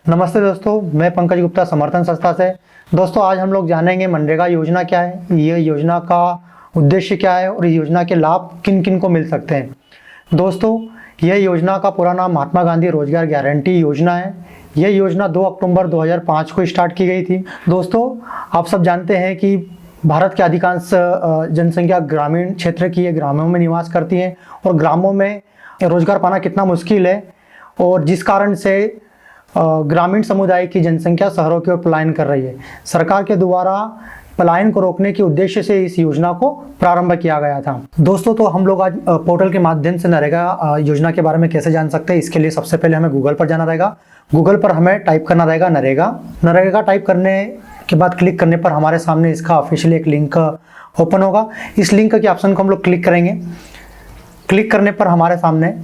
नमस्ते दोस्तों, मैं पंकज गुप्ता समर्थन संस्था से। दोस्तों, आज हम लोग जानेंगे मनरेगा योजना क्या है, ये योजना का उद्देश्य क्या है और योजना के लाभ किन किन को मिल सकते हैं। दोस्तों, यह योजना का पूरा नाम महात्मा गांधी रोजगार गारंटी योजना है। यह योजना 2 अक्टूबर 2005 को स्टार्ट की गई थी। दोस्तों, आप सब जानते हैं कि भारत की अधिकांश जनसंख्या ग्रामीण क्षेत्र की है, ग्रामों में निवास करती है और ग्रामों में रोजगार पाना कितना मुश्किल है और जिस कारण से ग्रामीण समुदाय की जनसंख्या शहरों की ओर पलायन कर रही है। सरकार के द्वारा पलायन को रोकने के उद्देश्य से इस योजना को प्रारंभ किया गया था। दोस्तों, तो हम लोग आज पोर्टल के माध्यम से नरेगा योजना के बारे में कैसे जान सकते हैं, इसके लिए सबसे पहले हमें गूगल पर जाना रहेगा। गूगल पर हमें टाइप करना रहेगा नरेगा टाइप करने के बाद क्लिक करने पर हमारे सामने इसका ऑफिशियली एक लिंक ओपन होगा। इस लिंक के ऑप्शन को हम लोग क्लिक करेंगे। क्लिक करने पर हमारे सामने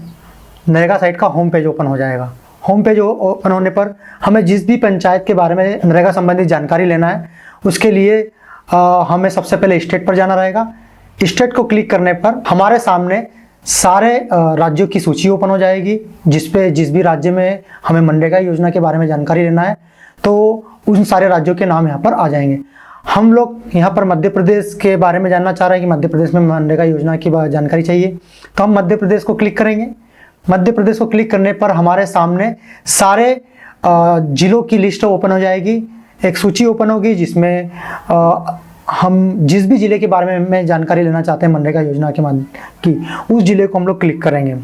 नरेगा साइट का होम पेज ओपन हो जाएगा। होम पेज ओपन होने पर हमें जिस भी पंचायत के बारे में नरेगा संबंधित जानकारी लेना है, उसके लिए हमें सबसे पहले स्टेट पर जाना रहेगा। स्टेट को क्लिक करने पर हमारे सामने सारे राज्यों की सूची ओपन हो जाएगी, जिस भी राज्य में हमें मनरेगा योजना के बारे में जानकारी लेना है तो उन सारे राज्यों के नाम यहाँ पर आ जाएंगे। हम लोग यहाँ पर मध्य प्रदेश के बारे में जानना चाह रहे हैं कि मध्य प्रदेश में मनरेगा योजना की जानकारी चाहिए, तो हम मध्य प्रदेश को क्लिक करेंगे। मध्य प्रदेश को क्लिक करने पर हमारे सामने सारे जिलों की लिस्ट ओपन हो जाएगी। एक सूची ओपन होगी जिसमें हम जिस भी जिले के बारे में जानकारी लेना चाहते हैं मनरेगा योजना के माध्यम की, उस जिले को हम लोग क्लिक करेंगे।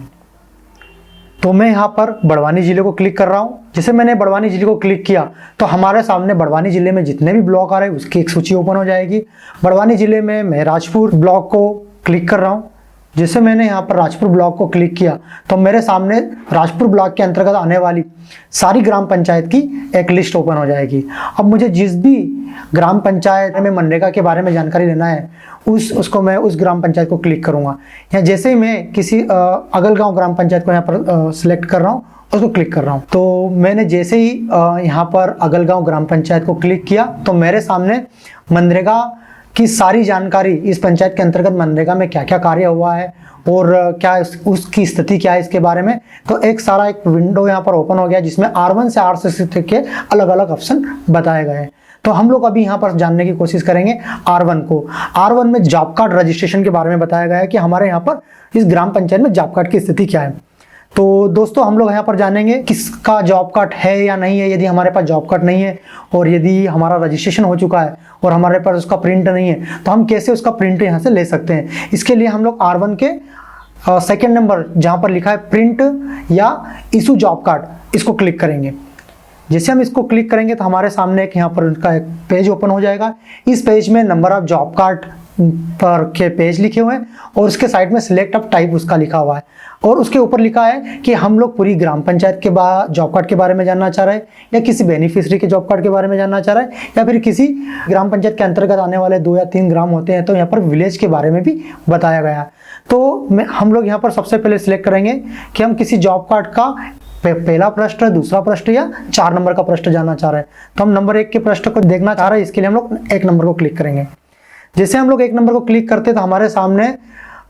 तो मैं यहाँ पर बड़वानी जिले को क्लिक कर रहा हूँ। जैसे मैंने बड़वानी जिले को क्लिक किया तो हमारे सामने बड़वानी जिले में जितने भी ब्लॉक आ रहे हैं उसकी एक सूची ओपन हो जाएगी। बड़वानी जिले में मैं राजपुर ब्लॉक को क्लिक कर रहा हूँ। जैसे मैंने यहाँ पर राजपुर ब्लॉक को क्लिक किया तो मेरे सामने राजपुर ब्लॉक के अंतर्गत आने वाली सारी ग्राम पंचायत की एक लिस्ट ओपन हो जाएगी। अब मुझे जिस भी ग्राम पंचायत में मनरेगा के बारे में जानकारी लेना है उसको मैं उस ग्राम पंचायत को क्लिक करूँगा। या जैसे ही मैं किसी अगलगांव ग्राम पंचायत को यहाँ पर सिलेक्ट कर रहा हूँ, उसको क्लिक कर रहा हूँ। तो मैंने जैसे ही यहाँ पर अगलगांव ग्राम पंचायत को क्लिक किया तो मेरे सामने मनरेगा की सारी जानकारी, इस पंचायत के अंतर्गत मनरेगा में क्या क्या कार्य हुआ है और क्या उसकी स्थिति क्या है इसके बारे में, तो एक सारा एक विंडो यहाँ पर ओपन हो गया जिसमें R1 से R6 के अलग अलग ऑप्शन बताए गए हैं। तो हम लोग अभी यहाँ पर जानने की कोशिश करेंगे R1 को। R1 में जॉब कार्ड रजिस्ट्रेशन के बारे में बताया गया है कि हमारे यहाँ पर इस ग्राम पंचायत में जॉब कार्ड की स्थिति क्या है। तो दोस्तों, हम लोग यहाँ पर जानेंगे किसका जॉब कार्ड है या नहीं है। यदि हमारे पास जॉब कार्ड नहीं है और यदि हमारा रजिस्ट्रेशन हो चुका है और हमारे पास उसका प्रिंट नहीं है तो हम कैसे उसका प्रिंट यहाँ से ले सकते हैं। इसके लिए हम लोग R1 के सेकेंड नंबर जहाँ पर लिखा है प्रिंट या इशू जॉब कार्ड, इसको क्लिक करेंगे। जैसे हम इसको क्लिक करेंगे तो हमारे सामने एक यहाँ पर उनका एक पेज ओपन हो जाएगा। इस पेज में नंबर ऑफ जॉब कार्ड पर के पेज लिखे हुए हैं और उसके साइड में सिलेक्ट ऑफ टाइप उसका लिखा हुआ है और उसके ऊपर लिखा है कि हम लोग पूरी ग्राम पंचायत के जॉब कार्ड के बारे में जानना चाह रहे हैं या किसी बेनिफिशियरी के जॉब कार्ड के बारे में जानना चाह रहे हैं या फिर किसी ग्राम पंचायत के अंतर्गत आने वाले 2 या 3 ग्राम होते हैं तो यहाँ पर विलेज के बारे में भी बताया गया है। तो हम लोग यहाँ पर सबसे पहले सिलेक्ट करेंगे कि हम किसी जॉब कार्ड का पहला पृष्ठ, दूसरा पृष्ठ या 4 नंबर का पृष्ठ जानना चाह रहे हैं। तो हम नंबर 1 के पृष्ठ को देखना चाह रहे हैं, इसके लिए हम लोग 1 नंबर को क्लिक करेंगे। जैसे हम लोग 1 नंबर को क्लिक करते हैं तो हमारे सामने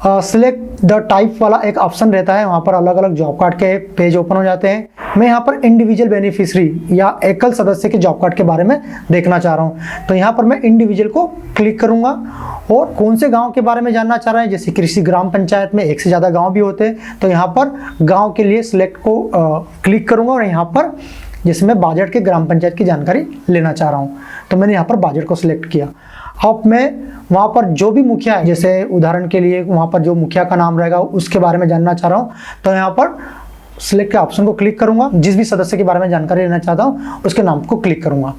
सिलेक्ट द टाइप वाला एक ऑप्शन रहता है। वहाँ पर अलग अलग जॉब कार्ड के पेज ओपन हो जाते हैं। मैं यहाँ पर इंडिविजुअल बेनिफिशियरी या एकल सदस्य के जॉब कार्ड के बारे में देखना चाह रहा हूँ, तो यहाँ पर मैं इंडिविजुअल को क्लिक करूँगा। और कौन से गांव के बारे में जानना चाह रहे हैं, जैसे किसी ग्राम पंचायत में 1 से ज़्यादा गाँव भी होते हैं तो यहाँ पर गाँव के लिए सिलेक्ट को क्लिक करूँगा और यहाँ पर जैसे मैं बाजट के ग्राम पंचायत की जानकारी लेना चाह रहा हूँ तो मैंने यहाँ पर बाजट को सिलेक्ट किया। अब मैं वहाँ पर जो भी मुखिया है, जैसे उदाहरण के लिए वहाँ पर जो मुखिया का नाम रहेगा उसके बारे में जानना चाह रहा हूँ तो यहाँ पर सिलेक्ट के ऑप्शन को क्लिक करूँगा। जिस भी सदस्य के बारे में जानकारी लेना चाहता हूँ उसके नाम को क्लिक करूँगा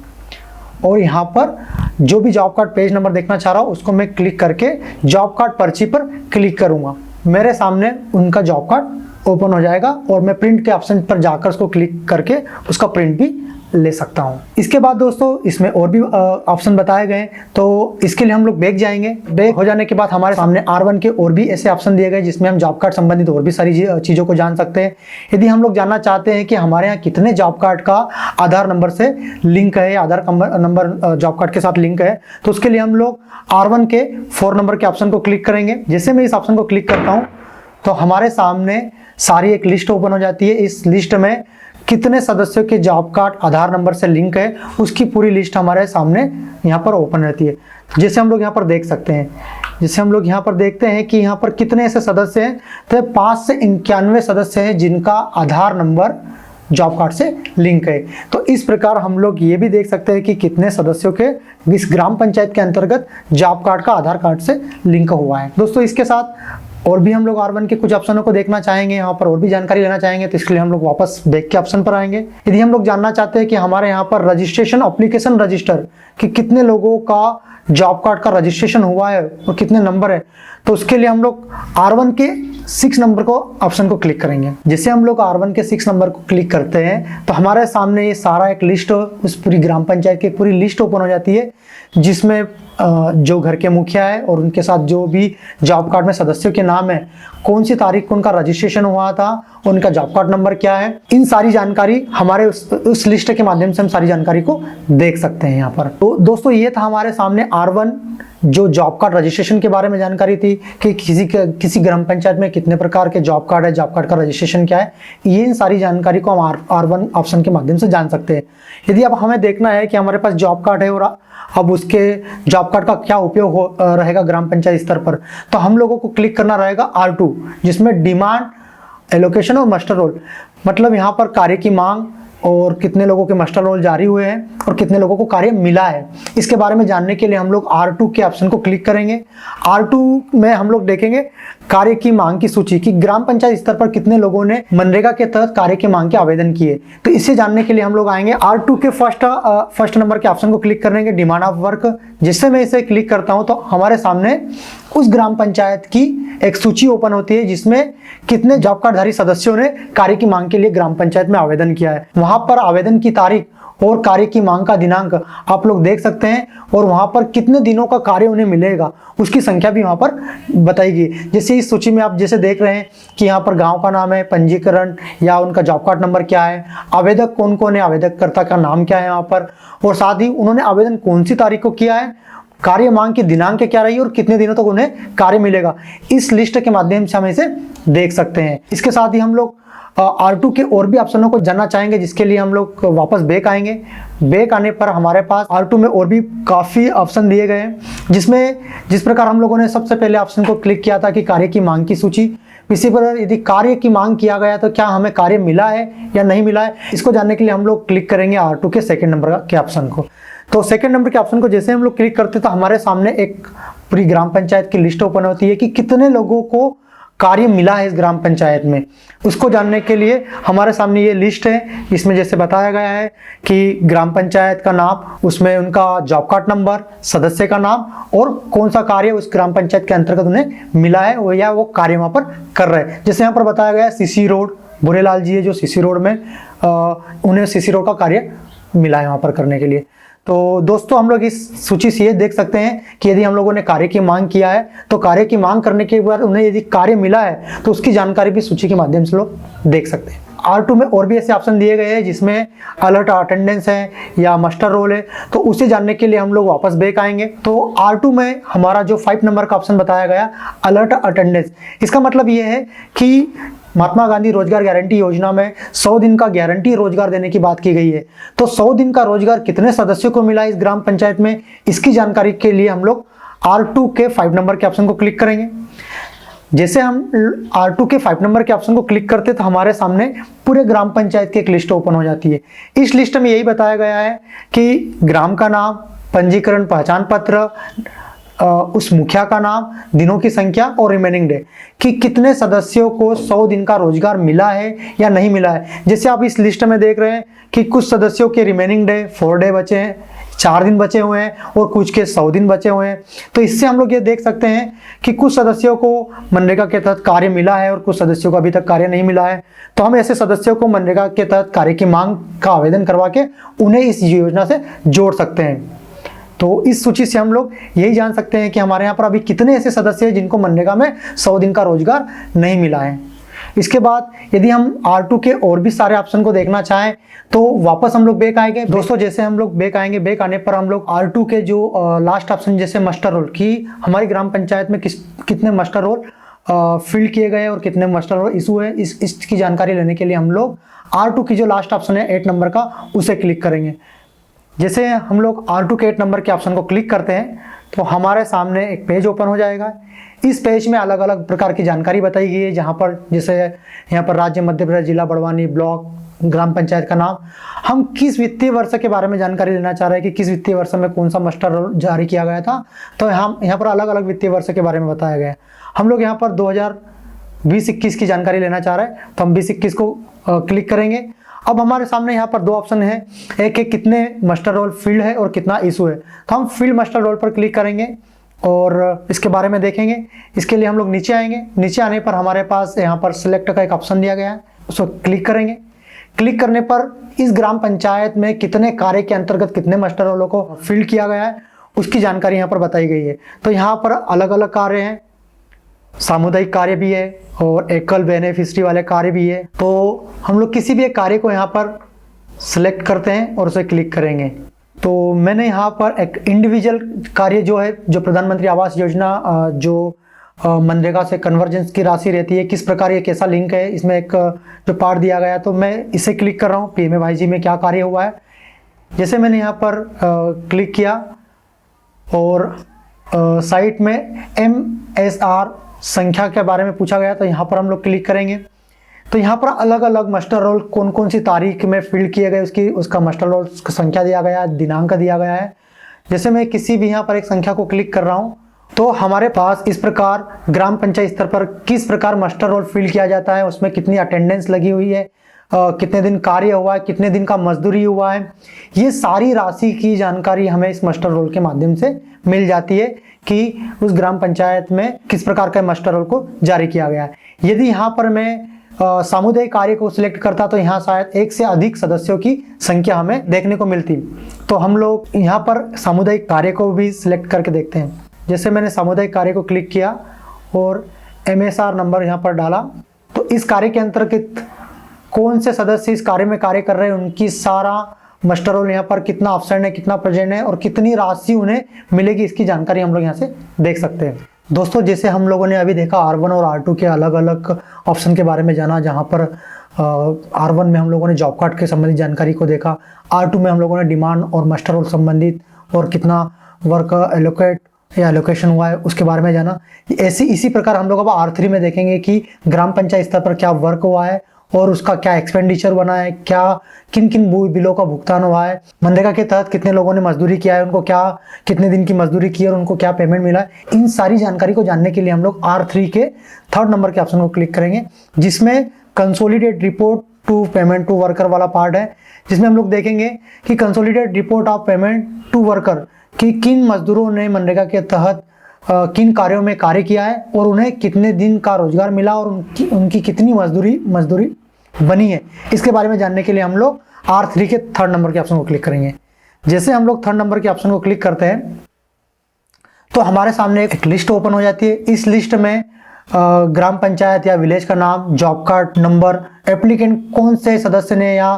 और यहाँ पर जो भी जॉब कार्ड पेज नंबर देखना चाह रहा हूँ उसको मैं क्लिक करके जॉब कार्ड पर्ची पर क्लिक करूँगा। मेरे सामने उनका जॉब कार्ड ओपन हो जाएगा और मैं प्रिंट के ऑप्शन पर जाकर उसको क्लिक करके उसका प्रिंट भी ले सकता हूँ। इसके बाद दोस्तों इसमें और भी ऑप्शन बताए गए, तो इसके लिए हम लोग बैक जाएंगे। बैक हो जाने के बाद हमारे सामने R1 के और भी ऐसे ऑप्शन दिए गए जिसमें हम जॉब कार्ड संबंधित और भी सारी चीज़ों को जान सकते हैं। यदि हम लोग जानना चाहते हैं कि हमारे यहाँ कितने जॉब कार्ड का आधार नंबर से लिंक है, आधार नंबर जॉब कार्ड के साथ लिंक है, तो उसके लिए हम लोग R1 के 4 नंबर के ऑप्शन को क्लिक करेंगे। जैसे मैं इस ऑप्शन को क्लिक करता हूँ तो हमारे सामने सारी एक लिस्ट ओपन हो जाती है। इस लिस्ट में कितने सदस्यों के जॉब कार्ड आधार नंबर से लिंक है, उसकी पूरी लिस्ट हमारे सामने यहाँ पर ओपन रहती है। जैसे हम लोग यहाँ पर देख सकते हैं, जैसे हम लोग यहाँ पर देखते हैं कि यहाँ पर कितने ऐसे सदस्य हैं, तो 5 से 91 सदस्य हैं जिनका आधार नंबर जॉब कार्ड से लिंक है। तो इस प्रकार हम लोग ये भी देख सकते हैं कि कितने सदस्यों के इस ग्राम पंचायत के अंतर्गत जॉब कार्ड का आधार कार्ड से लिंक हुआ है। दोस्तों इसके साथ और भी हम लोग R1 के कुछ ऑप्शनों को देखना चाहेंगे, यहाँ पर और भी जानकारी लेना चाहेंगे, तो इसके लिए हम लोग वापस बैक के ऑप्शन पर आएंगे। यदि हम लोग जानना चाहते हैं कि हमारे यहाँ पर रजिस्ट्रेशन एप्लीकेशन रजिस्टर कि कितने लोगों का जॉब कार्ड का रजिस्ट्रेशन हुआ है और कितने नंबर है, तो उसके लिए हम लोग R1 के 6 नंबर को ऑप्शन को क्लिक करेंगे। जैसे हम लोग R1 के 6 नंबर को क्लिक करते हैं तो हमारे सामने ये सारा एक लिस्ट, उस पूरी ग्राम पंचायत की पूरी लिस्ट ओपन हो जाती है, जिसमें जो घर के मुखिया है और उनके साथ जो भी जॉब कार्ड में सदस्यों के नाम है, कौन सी तारीख को उनका रजिस्ट्रेशन हुआ था, उनका जॉब कार्ड नंबर क्या है, इन सारी जानकारी हमारे उस लिस्ट के माध्यम से हम सारी जानकारी को देख सकते हैं यहाँ पर। तो दोस्तों ये था हमारे सामने R1 जो जॉब कार्ड रजिस्ट्रेशन के बारे में जानकारी थी कि किसी ग्राम पंचायत में कितने प्रकार के जॉब कार्ड है, जॉब कार्ड का रजिस्ट्रेशन क्या है, ये इन सारी जानकारी को हम R1 ऑप्शन के माध्यम से जान सकते हैं। यदि अब हमें देखना है कि हमारे पास जॉब कार्ड है और अब उसके जॉब कार्ड का क्या उपयोग रहेगा ग्राम पंचायत स्तर पर, तो हम लोगों को क्लिक करना रहेगा R2, जिसमें डिमांड एलोकेशन और मास्टर रोल, मतलब यहाँ पर कार्य की मांग और कितने लोगों के मास्टर रोल जारी हुए हैं और कितने लोगों को कार्य मिला है, इसके बारे में जानने के लिए हम लोग R2 के ऑप्शन को क्लिक करेंगे। R2 में हम लोग देखेंगे कार्य की मांग की सूची कि ग्राम पंचायत स्तर पर कितने लोगों ने मनरेगा के तहत कार्य की मांग के आवेदन किए। तो इसे जानने के लिए हम लोग आएंगे R2 के फर्स्ट नंबर के ऑप्शन को क्लिक करेंगे, डिमांड ऑफ वर्क। जिससे मैं इसे क्लिक करता हूं तो हमारे सामने उस ग्राम पंचायत की एक सूची ओपन होती है, जिसमें कितने जॉब कार्डधारी सदस्यों ने कार्य की मांग के लिए ग्राम पंचायत में आवेदन किया है। वहां पर आवेदन की तारीख और कार्य की मांग का दिनांक आप लोग देख सकते हैं, और वहां पर कितने दिनों का कार्य उन्हें मिलेगा उसकी संख्या भी वहां पर बताएगी। जैसे इस सूची में आप जैसे देख रहे हैं कि यहाँ पर गांव का नाम है, पंजीकरण या उनका जॉब कार्ड नंबर क्या है, आवेदक कौन कौन है, आवेदककर्ता का नाम क्या है यहाँ पर, और साथ ही उन्होंने आवेदन कौन सी तारीख को किया है, कार्य मांग की दिनांक क्या रही और कितने दिनों तक उन्हें कार्य मिलेगा। इस लिस्ट के माध्यम से हम इसे देख सकते हैं। इसके साथ ही हम लोग R2 के और भी ऑप्शनों को जानना चाहेंगे, जिसके लिए हम लोग वापस बैक आएंगे। बैक आने पर हमारे पास R2 में और भी काफ़ी ऑप्शन दिए गए हैं, जिसमें जिस प्रकार हम लोगों ने सबसे पहले ऑप्शन को क्लिक किया था कि कार्य की मांग की सूची, इसी पर यदि कार्य की मांग किया गया तो क्या हमें कार्य मिला है या नहीं मिला है, इसको जानने के लिए हम लोग क्लिक करेंगे R2 के सेकेंड नंबर के ऑप्शन को। तो सेकंड नंबर के ऑप्शन को जैसे हम लोग क्लिक करते हैं तो हमारे सामने एक पूरी ग्राम पंचायत की लिस्ट ओपन होती है कि कितने लोगों को कार्य मिला है इस ग्राम पंचायत में। उसको जानने के लिए हमारे सामने ये लिस्ट है, इसमें जैसे बताया गया है कि ग्राम पंचायत का नाम, उसमें उनका जॉब कार्ड नंबर, सदस्य का नाम और कौन सा कार्य उस ग्राम पंचायत के अंतर्गत उन्हें मिला है वो या वो कार्य वहाँ पर कर रहे हैं। जैसे यहाँ पर बताया गया है सीसी रोड, भूरेलाल जी है जो सीसी रोड में उन्हें सीसी रोड का कार्य मिला है वहाँ पर करने के लिए। तो दोस्तों हम लोग इस सूची से ये देख सकते हैं कि यदि हम लोगों ने कार्य की मांग किया है तो कार्य की मांग करने के बाद उन्हें यदि कार्य मिला है तो उसकी जानकारी भी सूची के माध्यम से लोग देख सकते हैं। R2 में और भी ऐसे ऑप्शन दिए गए हैं जिसमें अलर्ट अटेंडेंस है या मास्टर रोल है, तो उसे जानने के लिए हम लोग वापस बैक आएंगे। तो R2 में हमारा जो 5 नंबर का ऑप्शन बताया गया अलर्ट अटेंडेंस, इसका मतलब ये है कि महात्मा गांधी रोजगार गारंटी योजना में 100 दिन का गारंटी रोजगार देने की बात की गई है। तो 100 दिन का रोजगार कितने सदस्यों को मिला इस ग्राम पंचायत में, इसकी जानकारी के लिए हम लोग R2 के 5 नंबर के ऑप्शन को क्लिक करेंगे। जैसे हम R2 के 5 नंबर के ऑप्शन को क्लिक करते तो हमारे सामने पूरे ग्राम पंचायत की एक लिस्ट ओपन हो जाती है। इस लिस्ट में यही बताया गया है कि ग्राम का नाम, पंजीकरण पहचान पत्र, उस मुखिया का नाम, दिनों की संख्या और रिमेनिंग डे, कि कितने सदस्यों को 100 दिन का रोजगार मिला है या नहीं मिला है। जैसे आप इस लिस्ट में देख रहे हैं कि कुछ सदस्यों के रिमेनिंग डे 4 डे बचे हैं, 4 दिन बचे हुए हैं और कुछ के 100 दिन बचे हुए हैं। तो इससे हम लोग ये देख सकते हैं कि कुछ सदस्यों को मनरेगा के तहत कार्य मिला है और कुछ सदस्यों को अभी तक कार्य नहीं मिला है। तो हम ऐसे सदस्यों को मनरेगा के तहत कार्य की मांग का आवेदन करवा के उन्हें इस योजना से जोड़ सकते हैं। तो इस सूची से हम लोग यही जान सकते हैं कि हमारे यहाँ पर अभी कितने ऐसे सदस्य हैं जिनको मनरेगा में 100 दिन का रोजगार नहीं मिला है। इसके बाद यदि हम R2 के और भी सारे ऑप्शन को देखना चाहें तो वापस हम लोग बैक आएंगे। दोस्तों जैसे हम लोग बैक आएंगे, बैक आने पर हम लोग R2 के जो लास्ट ऑप्शन जैसे मास्टर रोल, कि हमारी ग्राम पंचायत में कितने मास्टर रोल फिल किए गए और कितने मस्टर रोल इशू है, इसकी जानकारी लेने के लिए हम लोग R2 की जो लास्ट ऑप्शन है 8 नंबर का, उसे क्लिक करेंगे। जैसे हम लोग R2 के 8 नंबर के ऑप्शन को क्लिक करते हैं तो हमारे सामने एक पेज ओपन हो जाएगा। इस पेज में अलग अलग प्रकार की जानकारी बताई गई है, जहाँ पर जैसे यहाँ पर राज्य मध्य प्रदेश, जिला बड़वानी, ब्लॉक, ग्राम पंचायत का नाम। हम किस वित्तीय वर्ष के बारे में जानकारी लेना चाह रहे हैं कि किस वित्तीय वर्ष में कौन सा मस्टर रोल जारी किया गया था, तो हम यहाँ पर अलग अलग वित्तीय वर्ष के बारे में बताया गया है। हम लोग यहाँ पर 2020-21 की जानकारी लेना चाह रहे हैं, तो हम 20-21 को क्लिक करेंगे। अब हमारे सामने यहाँ पर दो ऑप्शन है, एक है कितने मस्टर रोल फील्ड है और कितना इशू है, तो हम फील्ड मस्टर रोल पर क्लिक करेंगे और इसके बारे में देखेंगे। इसके लिए हम लोग नीचे आएंगे। नीचे आने पर हमारे पास यहाँ पर सिलेक्ट का एक ऑप्शन दिया गया है, उसको क्लिक करेंगे। क्लिक करने पर इस ग्राम पंचायत में कितने कार्य के अंतर्गत कितने मस्टर रोलों को फील्ड किया गया है, उसकी जानकारी यहाँ पर बताई गई है। तो यहाँ पर अलग अलग कार्य हैं, सामुदायिक कार्य भी है और एकल बेनिफिशियरी वाले कार्य भी है। तो हम लोग किसी भी एक कार्य को यहाँ पर सिलेक्ट करते हैं और उसे क्लिक करेंगे। तो मैंने यहाँ पर एक इंडिविजुअल कार्य जो है, जो प्रधानमंत्री आवास योजना जो मनरेगा से कन्वर्जेंस की राशि रहती है, किस प्रकार ये कैसा लिंक है, इसमें एक जो पार्ट दिया गया है, तो मैं इसे क्लिक कर रहा हूँ। PMAYG में क्या कार्य हुआ है, जैसे मैंने यहाँ पर क्लिक किया और साइट में MSR संख्या के बारे में पूछा गया, तो यहाँ पर हम लोग क्लिक करेंगे। तो यहाँ पर अलग अलग मस्टर रोल कौन कौन सी तारीख में फील्ड किए गए उसका मस्टर रोल संख्या दिया गया है, दिनांक दिया गया है। जैसे मैं किसी भी यहाँ पर एक संख्या को क्लिक कर रहा हूँ तो हमारे पास इस प्रकार ग्राम पंचायत स्तर पर किस प्रकार मस्टर रोल फील्ड किया जाता है, उसमें कितनी अटेंडेंस लगी हुई है, कितने दिन कार्य हुआ है, कितने दिन का मजदूरी हुआ है, ये सारी राशि की जानकारी हमें इस मस्टर रोल के माध्यम से मिल जाती है कि उस ग्राम पंचायत में किस प्रकार के मस्टर रोल को जारी किया गया है। यदि यहाँ पर मैं सामुदायिक कार्य को सिलेक्ट करता तो यहाँ शायद एक से अधिक सदस्यों की संख्या हमें देखने को मिलती। तो हम लोग यहाँ पर सामुदायिक कार्य को भी सिलेक्ट करके देखते हैं। जैसे मैंने सामुदायिक कार्य को क्लिक किया और MSR नंबर यहाँ पर डाला, तो इस कार्य के अंतर्गत कौन से सदस्य इस कार्य में कार्य कर रहे हैं, उनकी सारा मस्टर रोल यहाँ पर कितना ऑब्सेंट है, कितना प्रेजेंट है और कितनी राशि उन्हें मिलेगी, इसकी जानकारी हम लोग यहाँ से देख सकते हैं। दोस्तों, जैसे हम लोगों ने अभी देखा R1 और R2 के अलग अलग ऑप्शन के बारे में जाना, जहाँ पर R1 में हम लोगों ने जॉब कार्ड के संबंधित जानकारी को देखा, R2 में हम लोगों ने डिमांड और मस्टर रोल संबंधित और कितना वर्क एलोकेट या एलोकेशन हुआ है उसके बारे में जाना। इसी प्रकार हम लोग अब R3 में देखेंगे कि ग्राम पंचायत स्तर पर क्या वर्क हुआ है और उसका क्या एक्सपेंडिचर बना है, क्या किन किन बिलों का भुगतान हुआ है, मनरेगा के तहत कितने लोगों ने मजदूरी किया है, उनको क्या कितने दिन की मजदूरी की और उनको क्या पेमेंट मिला है। इन सारी जानकारी को जानने के लिए हम लोग R3 के 3rd नंबर के ऑप्शन को क्लिक करेंगे, जिसमें consolidate report to payment to worker वाला पार्ट है, जिसमें हम लोग देखेंगे कि consolidate report of payment to worker कि किन मजदूरों ने मनरेगा के तहत किन कार्यों में कार्य किया है और उन्हें कितने दिन का रोजगार मिला और उनकी कितनी मजदूरी बनी है। इसके बारे में जानने के लिए हम लोग R3 के 3rd नंबर के ऑप्शन को क्लिक करेंगे। जैसे हम लोग 3rd नंबर के ऑप्शन को क्लिक करते हैं तो हमारे सामने एक लिस्ट ओपन हो जाती है। इस लिस्ट में ग्राम पंचायत या विलेज का नाम, जॉब कार्ड नंबर, एप्लीकेंट कौन से सदस्य ने या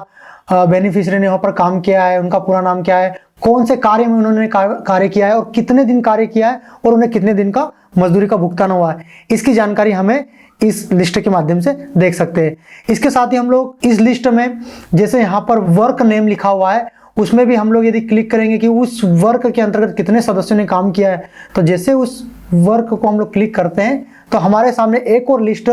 बेनिफिशियरी ने वहाँ पर काम किया है, उनका पूरा नाम क्या है, कौन से कार्य में उन्होंने कार्य किया है और कितने दिन कार्य किया है और उन्हें कितने दिन का मजदूरी का भुगतान हुआ है, इसकी जानकारी हमें इस लिस्ट के माध्यम से देख सकते हैं। इसके साथ ही हम लोग इस लिस्ट में जैसे यहाँ पर वर्क नेम लिखा हुआ है, उसमें भी हम लोग यदि क्लिक करेंगे कि उस वर्क के अंतर्गत कितने सदस्यों ने काम किया है, तो जैसे उस वर्क को हम लोग क्लिक करते हैं तो हमारे सामने एक और लिस्ट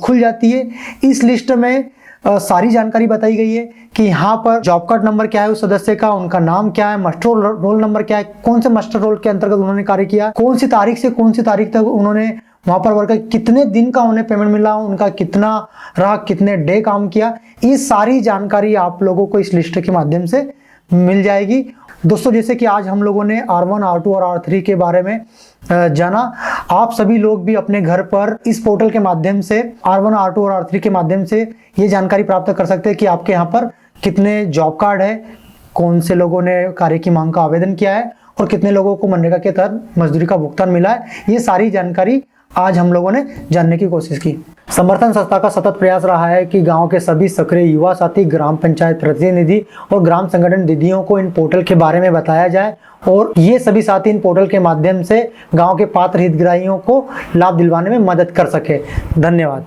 खुल जाती है। इस लिस्ट में सारी जानकारी बताई गई है कि यहाँ पर जॉब कार्ड नंबर क्या है उस सदस्य का, उनका नाम क्या है, मस्टर रोल नंबर क्या है, कौन से मस्टर रोल के अंतर्गत उन्होंने कार्य किया, कौन सी तारीख से कौन सी तारीख तक उन्होंने वहां पर वर्क, कितने दिन का उन्हें पेमेंट मिला, उनका कितना रहा, कितने डे काम किया, ये सारी जानकारी आप लोगों को इस लिस्ट के माध्यम से मिल जाएगी। दोस्तों, जैसे कि आज हम लोगों ने R1, R2 और R3 के बारे में जाना, आप सभी लोग भी अपने घर पर इस पोर्टल के माध्यम से R1, R2 और R3 के माध्यम से ये जानकारी प्राप्त कर सकते हैं कि आपके यहाँ पर कितने जॉब कार्ड है, कौन से लोगों ने कार्य की मांग का आवेदन किया है और कितने लोगों को मनरेगा के तहत मजदूरी का भुगतान मिला है। ये सारी जानकारी आज हम लोगों ने जानने की कोशिश की। समर्थन संस्था का सतत प्रयास रहा है कि गांव के सभी सक्रिय युवा साथी, ग्राम पंचायत प्रतिनिधि और ग्राम संगठन दीदियों को इन पोर्टल के बारे में बताया जाए और ये सभी साथी इन पोर्टल के माध्यम से गांव के पात्र हितग्राहियों को लाभ दिलवाने में मदद कर सके। धन्यवाद।